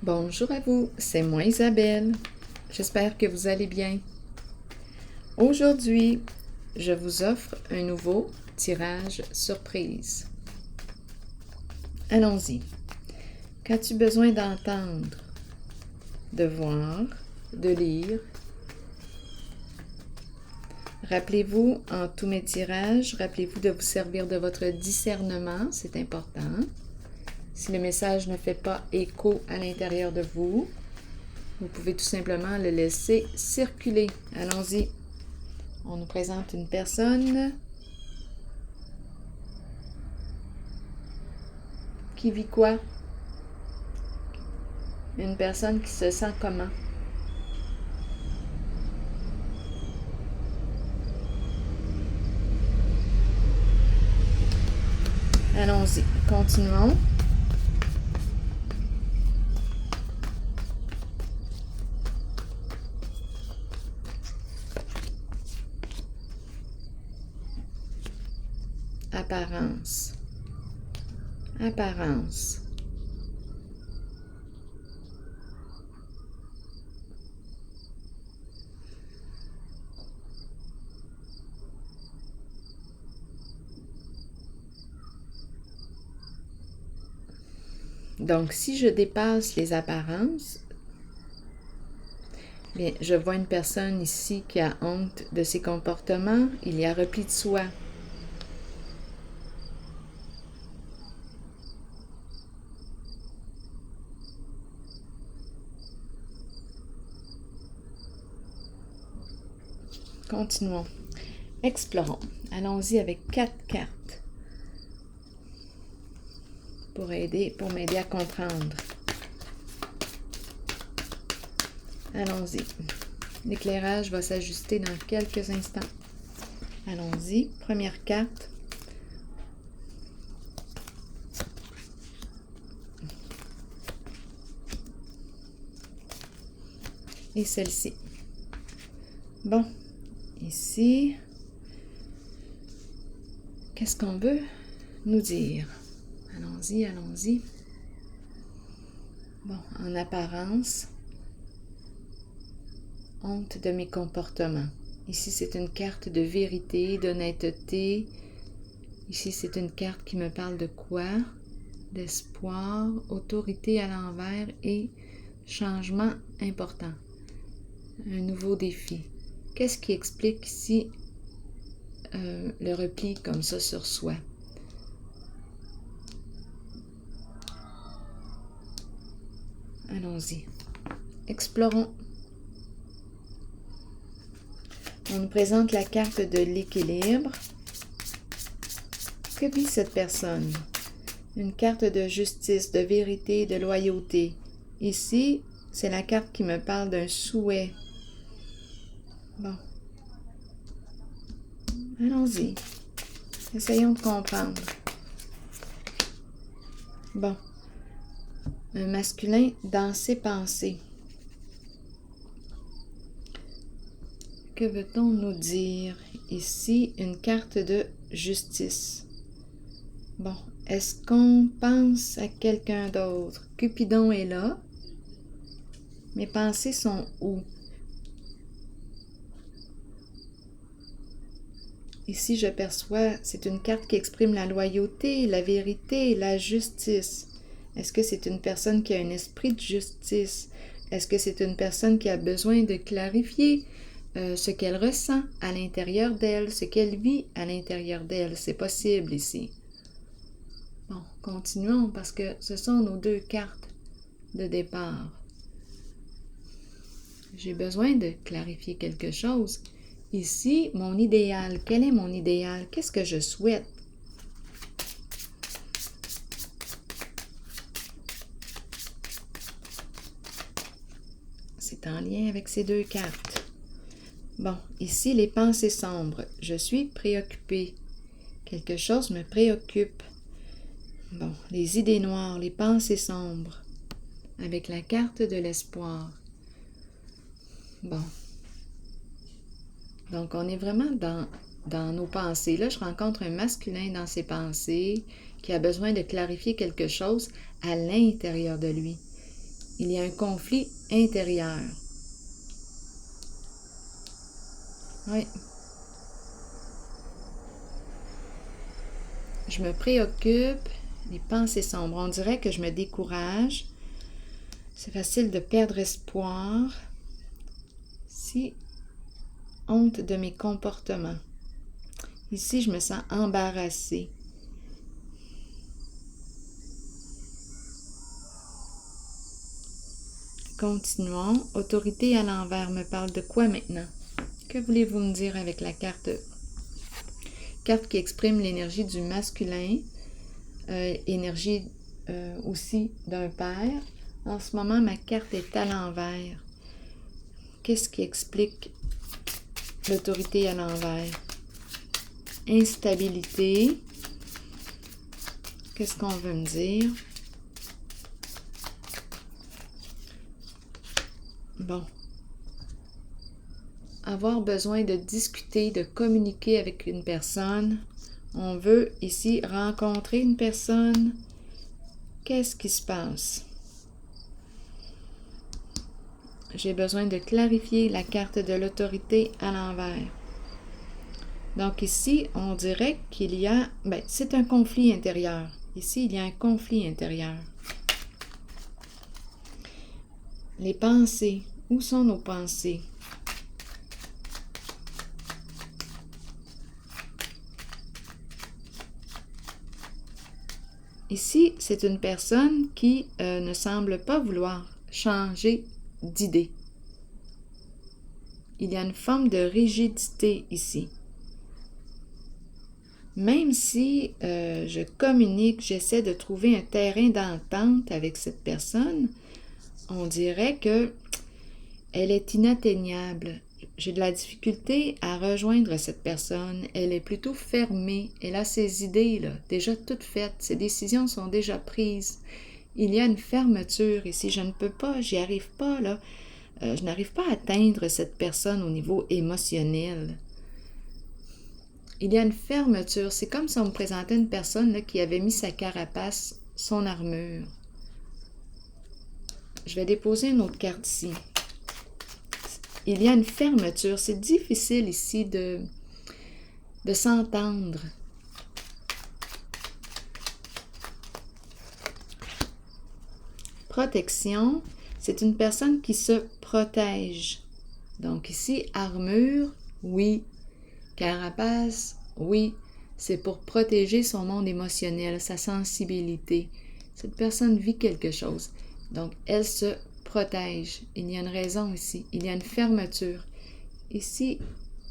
Bonjour à vous, c'est moi Isabelle. J'espère que vous allez bien. Aujourd'hui, je vous offre un nouveau tirage surprise. Allons-y. Qu'as-tu besoin d'entendre, de voir, de lire? Rappelez-vous, en tous mes tirages, rappelez-vous de vous servir de votre discernement, c'est important. Si le message ne fait pas écho à l'intérieur de vous, vous pouvez tout simplement le laisser circuler. Allons-y. On nous présente une personne qui vit quoi? Une personne qui se sent comment? Allons-y, continuons. Apparence. Apparence. Donc, si je dépasse les apparences, bien, je vois une personne ici qui a honte de ses comportements. Il y a repli de soi. Continuons. Explorons. Allons-y avec 4 cartes pour m'aider à comprendre. Allons-y. L'éclairage va s'ajuster dans quelques instants. Allons-y. Première carte. Et celle-ci. Bon. Ici, qu'est-ce qu'on veut nous dire? Allons-y, allons-y. Bon, en apparence, honte de mes comportements. Ici, c'est une carte de vérité, d'honnêteté. Ici, c'est une carte qui me parle de quoi? D'espoir, autorité à l'envers et changement important. Un nouveau défi. Qu'est-ce qui explique ici le repli comme ça sur soi? Allons-y. Explorons. On nous présente la carte de l'équilibre. Que vit cette personne? Une carte de justice, de vérité, de loyauté. Ici, c'est la carte qui me parle d'un souhait. Bon. Allons-y. Essayons de comprendre. Bon. Un masculin dans ses pensées. Que veut-on nous dire? Ici, une carte de justice. Bon. Est-ce qu'on pense à quelqu'un d'autre? Cupidon est là. Mes pensées sont où? Ici, je perçois, c'est une carte qui exprime la loyauté, la vérité, la justice. Est-ce que c'est une personne qui a un esprit de justice? Est-ce que c'est une personne qui a besoin de clarifier ce qu'elle ressent à l'intérieur d'elle, ce qu'elle vit à l'intérieur d'elle? C'est possible ici. Bon, continuons parce que ce sont nos 2 cartes de départ. J'ai besoin de clarifier quelque chose. Ici, mon idéal. Quel est mon idéal? Qu'est-ce que je souhaite? C'est en lien avec ces 2 cartes. Bon, ici, les pensées sombres. Je suis préoccupée. Quelque chose me préoccupe. Bon, les idées noires, les pensées sombres. Avec la carte de l'espoir. Bon. Donc, on est vraiment dans nos pensées. Là, je rencontre un masculin dans ses pensées qui a besoin de clarifier quelque chose à l'intérieur de lui. il y a un conflit intérieur. Oui. Je me préoccupe, les pensées sombres. On dirait que je me décourage. C'est facile de perdre espoir. Ici, honte de mes comportements. Ici, je me sens embarrassée. Continuons. Autorité à l'envers me parle de quoi maintenant? Que voulez-vous me dire avec la carte? Carte qui exprime l'énergie du masculin, énergie aussi d'un père. En ce moment, ma carte est à l'envers. Qu'est-ce qui explique l'autorité à l'envers? Instabilité. Qu'est-ce qu'on veut me dire? Bon. Avoir besoin de discuter, de communiquer avec une personne. On veut ici rencontrer une personne. Qu'est-ce qui se passe? J'ai besoin de clarifier la carte de l'autorité à l'envers. Donc ici, on dirait qu'il y a... c'est un conflit intérieur. Ici, il y a un conflit intérieur. Les pensées. Où sont nos pensées? Ici, c'est une personne qui ne semble pas vouloir changer d'idée. Il y a une forme de rigidité ici. Même si je communique, j'essaie de trouver un terrain d'entente avec cette personne, on dirait que elle est inatteignable. J'ai de la difficulté à rejoindre cette personne. Elle est plutôt fermée. Elle a ses idées là, déjà toutes faites. Ses décisions sont déjà prises. Il y a une fermeture ici. Je ne peux pas, j'y arrive pas là. Je n'arrive pas à atteindre cette personne au niveau émotionnel. Il y a une fermeture. C'est comme si on me présentait une personne là, qui avait mis sa carapace, son armure. Je vais déposer une autre carte ici. Il y a une fermeture. C'est difficile ici de s'entendre. Protection, c'est une personne qui se protège. Donc ici, armure, oui. Carapace, oui. C'est pour protéger son monde émotionnel, sa sensibilité. Cette personne vit quelque chose. Donc, elle se protège. Il y a une raison ici. Il y a une fermeture. Ici,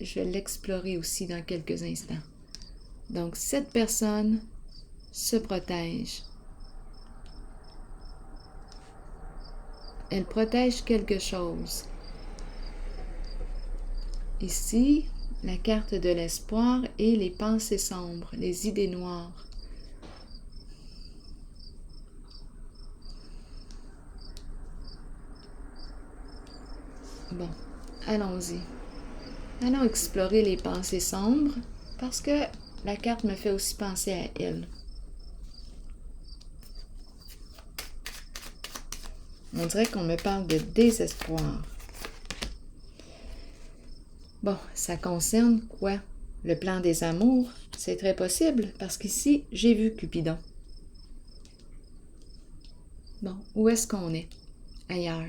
je vais l'explorer aussi dans quelques instants. Donc, cette personne se protège. Elle protège quelque chose. Ici, la carte de l'espoir et les pensées sombres, les idées noires. Bon, allons-y. Allons explorer les pensées sombres parce que la carte me fait aussi penser à elle. On dirait qu'on me parle de désespoir. Bon, ça concerne quoi? Le plan des amours? C'est très possible parce qu'ici, j'ai vu Cupidon. Bon, où est-ce qu'on est? Ailleurs.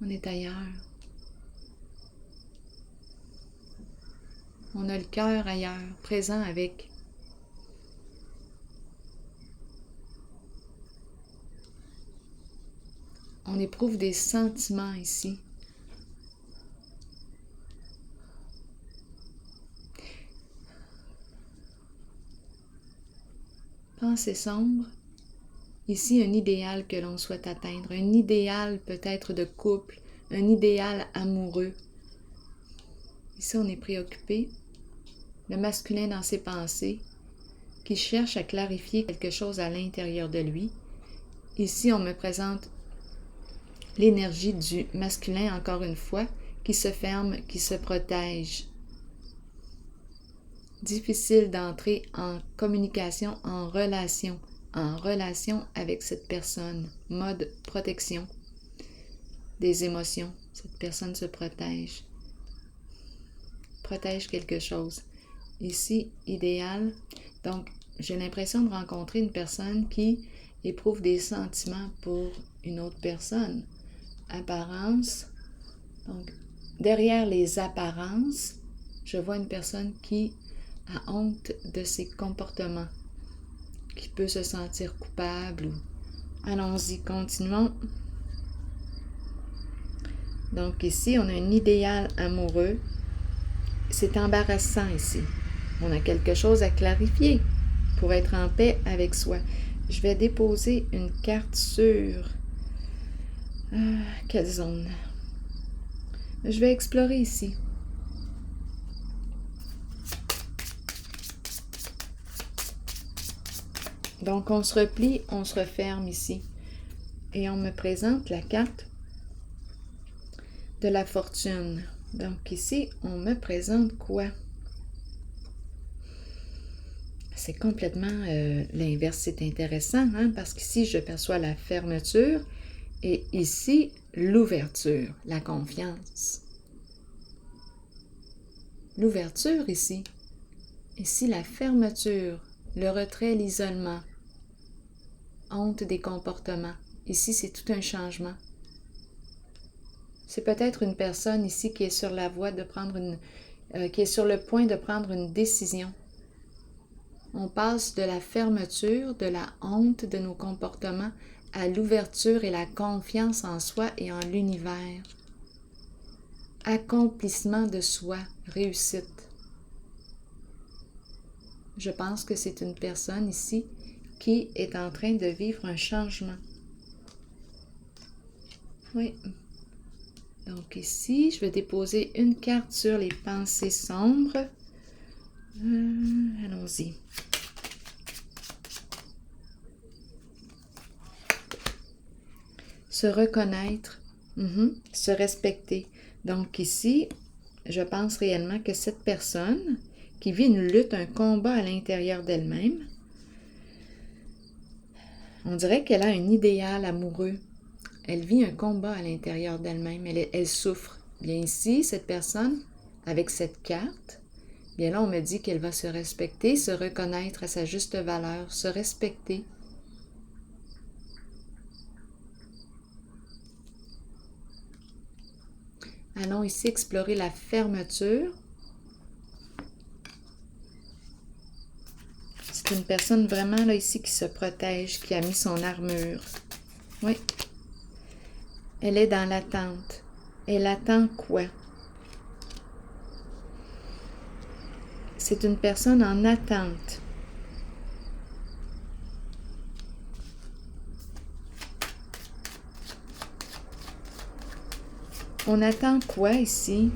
On est ailleurs. On a le cœur ailleurs, présent avec. On éprouve des sentiments ici. Pensée sombre. Ici, un idéal que l'on souhaite atteindre. Un idéal peut-être de couple. Un idéal amoureux. Ici, on est préoccupé. Le masculin dans ses pensées, qui cherche à clarifier quelque chose à l'intérieur de lui. Ici, on me présente l'énergie du masculin, encore une fois, qui se ferme, qui se protège. Difficile d'entrer en communication, en relation en relation avec cette personne. Mode protection des émotions. Cette personne se protège. Protège quelque chose. Ici, idéal. Donc, j'ai l'impression de rencontrer une personne qui éprouve des sentiments pour une autre personne. Apparence. Donc, derrière les apparences, je vois une personne qui a honte de ses comportements, qui peut se sentir coupable. Allons-y, continuons. Donc ici, on a un idéal amoureux. C'est embarrassant ici. On a quelque chose à clarifier pour être en paix avec soi. Je vais déposer une carte sur... quelle zone? Je vais explorer ici. Donc, on se replie, on se referme ici. Et on me présente la carte de la fortune. Donc, ici, on me présente quoi? C'est complètement l'inverse. C'est intéressant, hein? Parce qu'ici, je perçois la fermeture et ici, l'ouverture, la confiance. L'ouverture ici. Ici, la fermeture, le retrait, l'isolement. Honte des comportements. Ici, c'est tout un changement. C'est peut-être une personne ici qui est sur la voie de prendre qui est sur le point de prendre une décision. On passe de la fermeture, de la honte de nos comportements à l'ouverture et la confiance en soi et en l'univers. Accomplissement de soi, réussite. Je pense que c'est une personne ici qui est en train de vivre un changement. Oui. Donc ici, je vais déposer une carte sur les pensées sombres. Allons-y. Se reconnaître, se respecter. Donc ici, je pense réellement que cette personne qui vit une lutte, un combat à l'intérieur d'elle-même, on dirait qu'elle a un idéal amoureux. Elle vit un combat à l'intérieur d'elle-même. Elle souffre. Bien ici, cette personne, avec cette carte, bien là, on me dit qu'elle va se respecter, se reconnaître à sa juste valeur, se respecter. Allons ici explorer la fermeture. C'est une personne vraiment là ici qui se protège, qui a mis son armure. Oui. Elle est dans l'attente. Elle attend quoi? C'est une personne en attente. On attend quoi ici?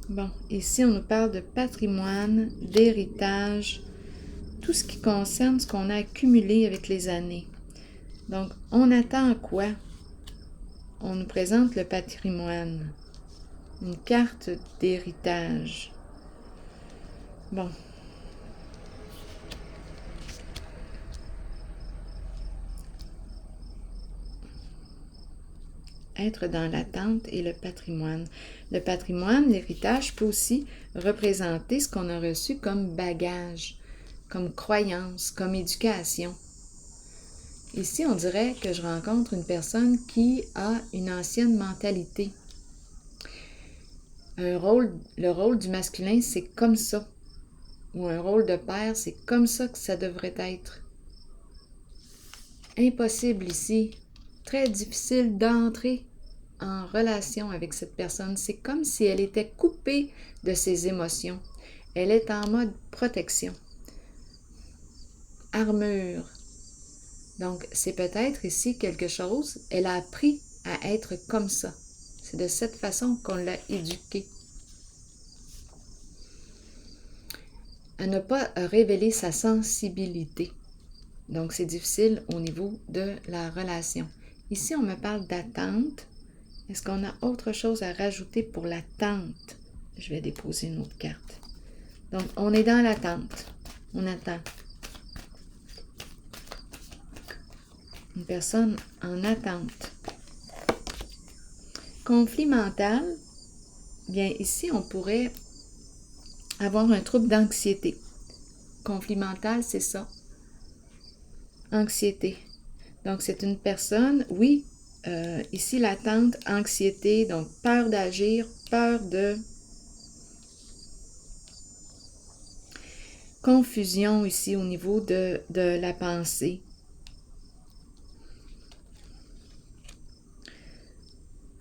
Bon, ici on nous parle de patrimoine, d'héritage, tout ce qui concerne ce qu'on a accumulé avec les années. Donc, on attend quoi? On nous présente le patrimoine, une carte d'héritage. Bon. Être dans l'attente et le patrimoine. Le patrimoine, l'héritage peut aussi représenter ce qu'on a reçu comme bagage, comme croyance, comme éducation. Ici, on dirait que je rencontre une personne qui a une ancienne mentalité. Le rôle du masculin, c'est comme ça. Ou un rôle de père, c'est comme ça que ça devrait être. Impossible ici. Très difficile d'entrer en relation avec cette personne. C'est comme si elle était coupée de ses émotions. Elle est en mode protection. Armure. Donc, c'est peut-être ici quelque chose, elle a appris à être comme ça. C'est de cette façon qu'on l'a éduquée. À ne pas révéler sa sensibilité. Donc, c'est difficile au niveau de la relation. Ici, on me parle d'attente. Est-ce qu'on a autre chose à rajouter pour l'attente? Je vais déposer une autre carte. Donc, on est dans l'attente. On attend. Une personne en attente. Conflit mental. Bien, ici, on pourrait avoir un trouble d'anxiété. Conflit mental, c'est ça. Anxiété. Donc, c'est une personne, oui, ici, l'attente, anxiété, donc peur d'agir, peur de... Confusion ici au niveau de la pensée.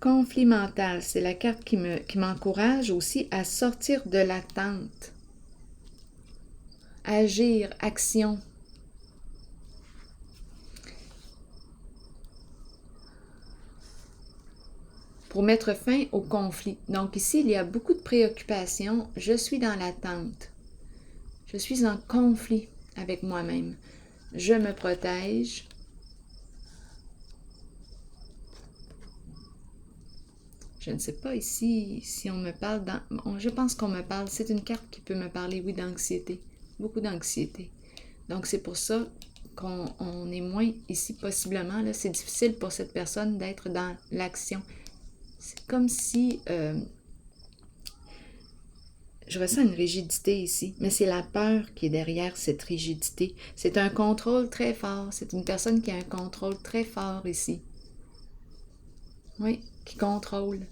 Conflit mental, c'est la carte qui m'encourage aussi à sortir de l'attente. Agir, action. Pour mettre fin au conflit. Donc ici, il y a beaucoup de préoccupations. Je suis dans l'attente. Je suis en conflit avec moi-même. Je me protège. Je ne sais pas ici si on me parle je pense qu'on me parle, c'est une carte qui peut me parler, oui, d'anxiété. Beaucoup d'anxiété. Donc c'est pour ça qu'on est moins ici possiblement. Là, c'est difficile pour cette personne d'être dans l'action. C'est comme si je ressens une rigidité ici, mais c'est la peur qui est derrière cette rigidité. C'est un contrôle très fort. C'est une personne qui a un contrôle très fort ici. Oui, qui contrôle.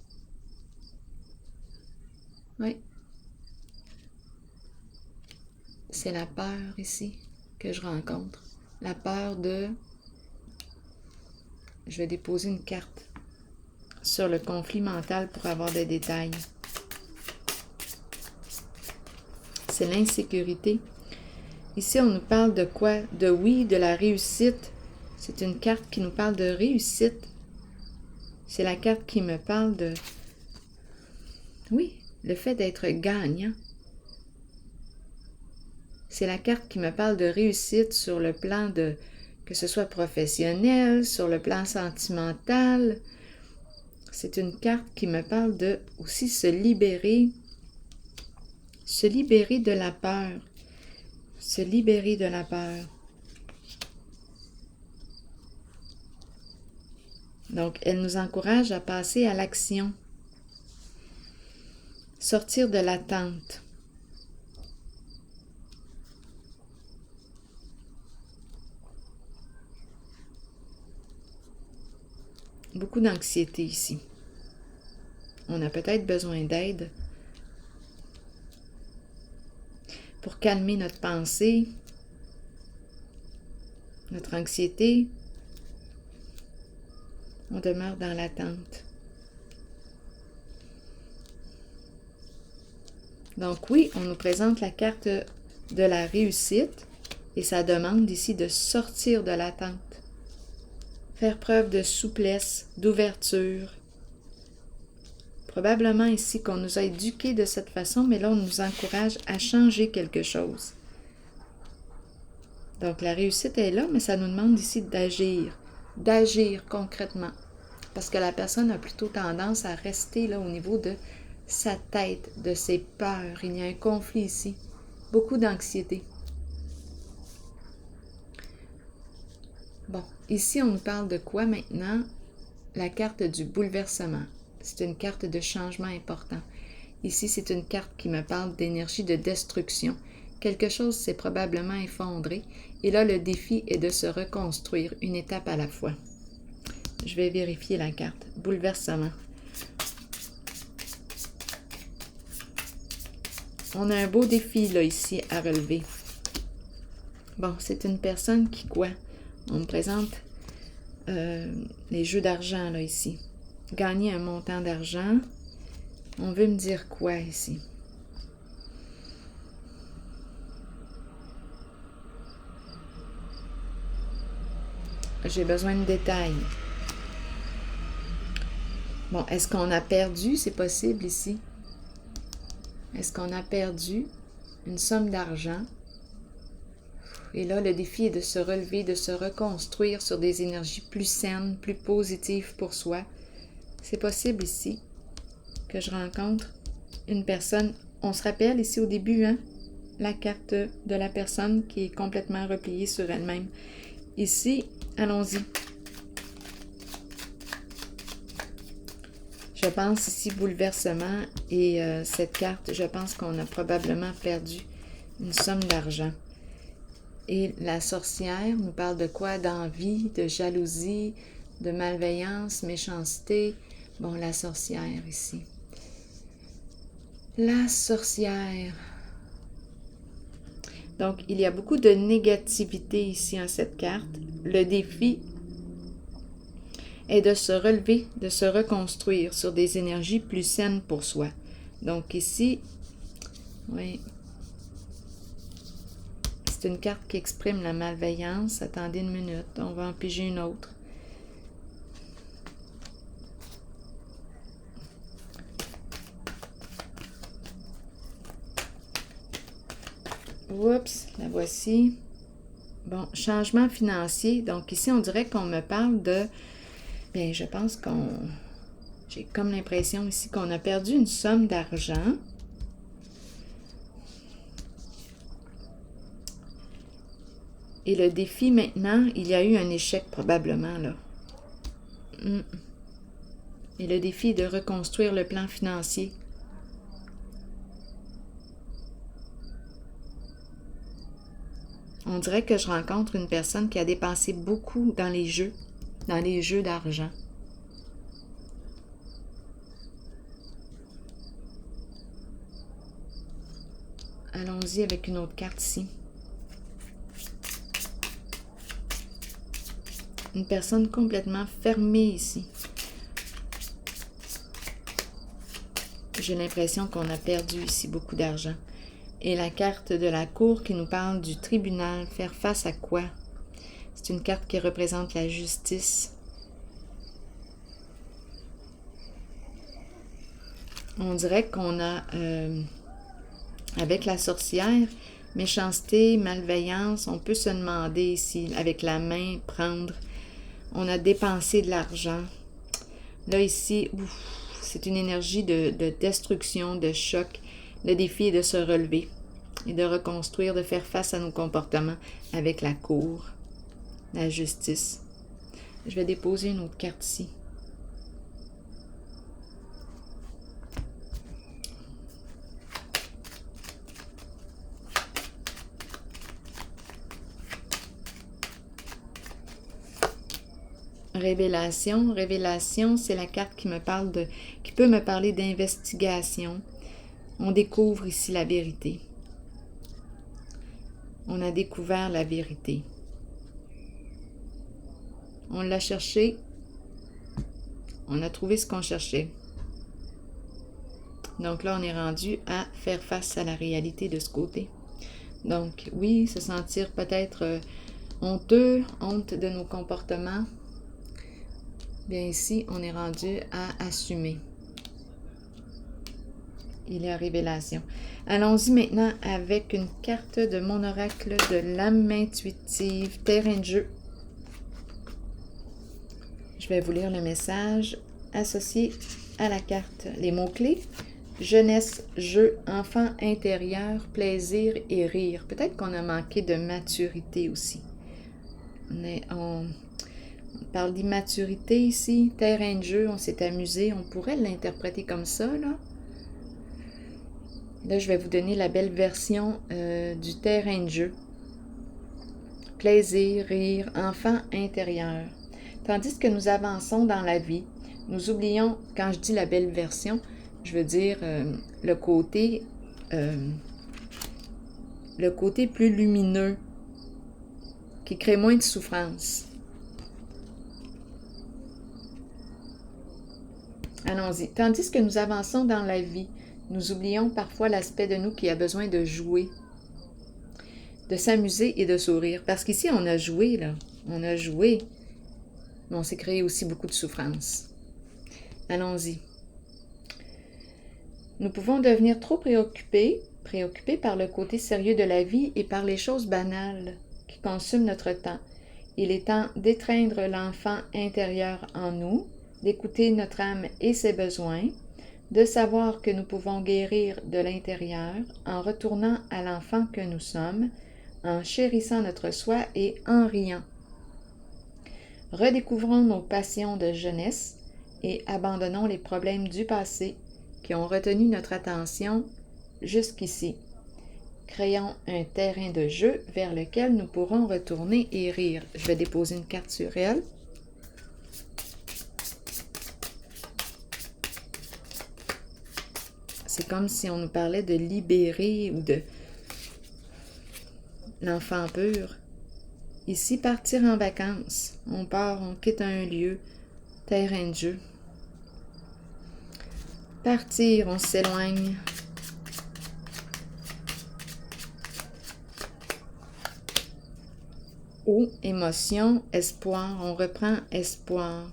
Oui. C'est la peur ici que je rencontre. La peur de... Je vais déposer une carte sur le conflit mental pour avoir des détails. C'est l'insécurité. Ici, on nous parle de quoi? De oui, de la réussite. C'est une carte qui nous parle de réussite. C'est la carte qui me parle de... Oui, le fait d'être gagnant. C'est la carte qui me parle de réussite sur le plan de... que ce soit professionnel, sur le plan sentimental. C'est une carte qui me parle de aussi se libérer de la peur. Se libérer de la peur. Donc, elle nous encourage à passer à l'action. Sortir de l'attente. Beaucoup d'anxiété ici. On a peut-être besoin d'aide pour calmer notre pensée, notre anxiété. On demeure dans l'attente. Donc oui, on nous présente la carte de la réussite et ça demande ici de sortir de l'attente. Faire preuve de souplesse, d'ouverture. Probablement ici qu'on nous a éduqués de cette façon, mais là on nous encourage à changer quelque chose. Donc la réussite est là, mais ça nous demande ici d'agir concrètement. Parce que la personne a plutôt tendance à rester là au niveau de sa tête, de ses peurs. Il y a un conflit ici. Beaucoup d'anxiété. Bon, ici on nous parle de quoi maintenant? La carte du bouleversement. C'est une carte de changement important. Ici, c'est une carte qui me parle d'énergie de destruction. Quelque chose s'est probablement effondré. Et là, le défi est de se reconstruire une étape à la fois. Je vais vérifier la carte. Bouleversement. On a un beau défi là ici à relever. Bon, c'est une personne qui quoi? On me présente les jeux d'argent là ici. Gagner un montant d'argent. On veut me dire quoi ici? J'ai besoin de détails. Bon, est-ce qu'on a perdu? C'est possible ici. Est-ce qu'on a perdu une somme d'argent? Et là, le défi est de se relever, de se reconstruire sur des énergies plus saines, plus positives pour soi. C'est possible ici que je rencontre une personne. On se rappelle ici au début, hein? la carte de la personne qui est complètement repliée sur elle-même. Ici, allons-y. Je pense ici bouleversement et cette carte, je pense qu'on a probablement perdu une somme d'argent. Et la sorcière nous parle de quoi? D'envie, de jalousie, de malveillance, méchanceté. Bon, la sorcière ici. La sorcière. Donc, il y a beaucoup de négativité ici en cette carte. Le défi est de se relever, de se reconstruire sur des énergies plus saines pour soi. Donc ici, oui, c'est une carte qui exprime la malveillance. Attendez une minute, on va en piger une autre. Oups, la voici. Bon, changement financier. Donc ici, on dirait qu'on me parle de... Bien, je pense j'ai comme l'impression ici qu'on a perdu une somme d'argent. Et le défi maintenant, il y a eu un échec probablement là. Et le défi est de reconstruire le plan financier. On dirait que je rencontre une personne qui a dépensé beaucoup dans les jeux d'argent. Allons-y avec une autre carte ici. Une personne complètement fermée ici. J'ai l'impression qu'on a perdu ici beaucoup d'argent. Et la carte de la cour qui nous parle du tribunal. Faire face à quoi? C'est une carte qui représente la justice. On dirait qu'on a, avec la sorcière, méchanceté, malveillance, on peut se demander ici, avec la main, prendre. On a dépensé de l'argent. Là, ici, c'est une énergie de destruction, de choc. Le défi est de se relever et de reconstruire, de faire face à nos comportements avec la cour, la justice. Je vais déposer une autre carte ici. Révélation. Révélation, c'est la carte qui peut me parler d'investigation. On découvre ici la vérité. On a découvert la vérité. On l'a cherché. On a trouvé ce qu'on cherchait. Donc là, on est rendu à faire face à la réalité de ce côté. Donc oui, se sentir peut-être honteux, honte de nos comportements. Bien ici, on est rendu à assumer. Il y a révélation. Allons-y maintenant avec une carte de mon oracle de l'âme intuitive, terrain de jeu. Je vais vous lire le message associé à la carte. Les mots-clés, jeunesse, jeu, enfant intérieur, plaisir et rire. Peut-être qu'on a manqué de maturité aussi. On parle d'immaturité ici, terrain de jeu, on s'est amusé, on pourrait l'interpréter comme ça, là. Là, je vais vous donner la belle version du terrain de jeu. Plaisir, rire, enfant intérieur. Tandis que nous avançons dans la vie, nous oublions, quand je dis la belle version, je veux dire le côté plus lumineux, qui crée moins de souffrance. Allons-y. Tandis que nous avançons dans la vie, nous oublions parfois l'aspect de nous qui a besoin de jouer, de s'amuser et de sourire. Parce qu'ici, on a joué, là. On a joué, mais on s'est créé aussi beaucoup de souffrance. Allons-y. Nous pouvons devenir trop préoccupés par le côté sérieux de la vie et par les choses banales qui consument notre temps. Il est temps d'étreindre l'enfant intérieur en nous, d'écouter notre âme et ses besoins, de savoir que nous pouvons guérir de l'intérieur en retournant à l'enfant que nous sommes, en chérissant notre soi et en riant. Redécouvrons nos passions de jeunesse et abandonnons les problèmes du passé qui ont retenu notre attention jusqu'ici. Créons un terrain de jeu vers lequel nous pourrons retourner et rire. Je vais déposer une carte sur elle. C'est comme si on nous parlait de libérer ou de l'enfant pur. Ici, partir en vacances. On part, on quitte un lieu, terrain de jeu. Partir, on s'éloigne. Eau, émotion, espoir, on reprend espoir.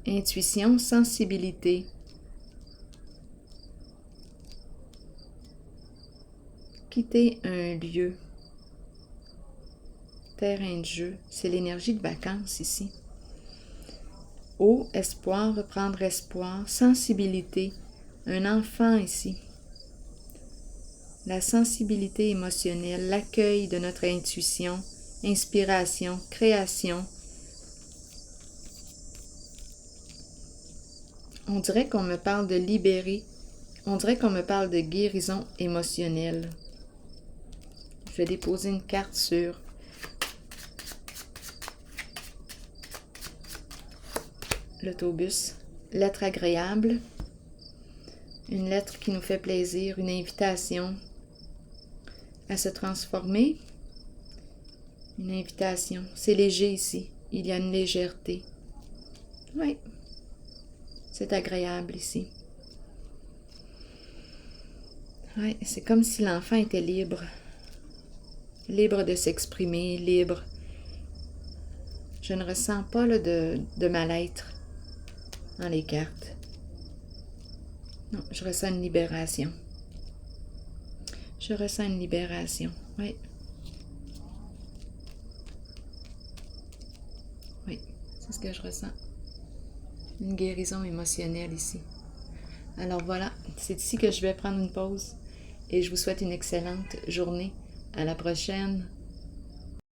Intuition, sensibilité. Quitter un lieu. Terrain de jeu, c'est l'énergie de vacances ici. Eau, espoir, reprendre espoir, sensibilité, un enfant ici. La sensibilité émotionnelle, l'accueil de notre intuition, inspiration, création. On dirait qu'on me parle de libérer, on dirait qu'on me parle de guérison émotionnelle. Je vais déposer une carte sur l'autobus. Lettre agréable, une lettre qui nous fait plaisir, une invitation à se transformer. Une invitation. C'est léger ici. Il y a une légèreté. Oui. C'est agréable ici. Oui, c'est comme si l'enfant était libre. Libre de s'exprimer, libre. Je ne ressens pas là, de mal-être dans les cartes. Non, je ressens une libération. Je ressens une libération, oui. Oui, c'est ce que je ressens. Une guérison émotionnelle ici. Alors voilà, c'est ici que je vais prendre une pause et je vous souhaite une excellente journée. À la prochaine.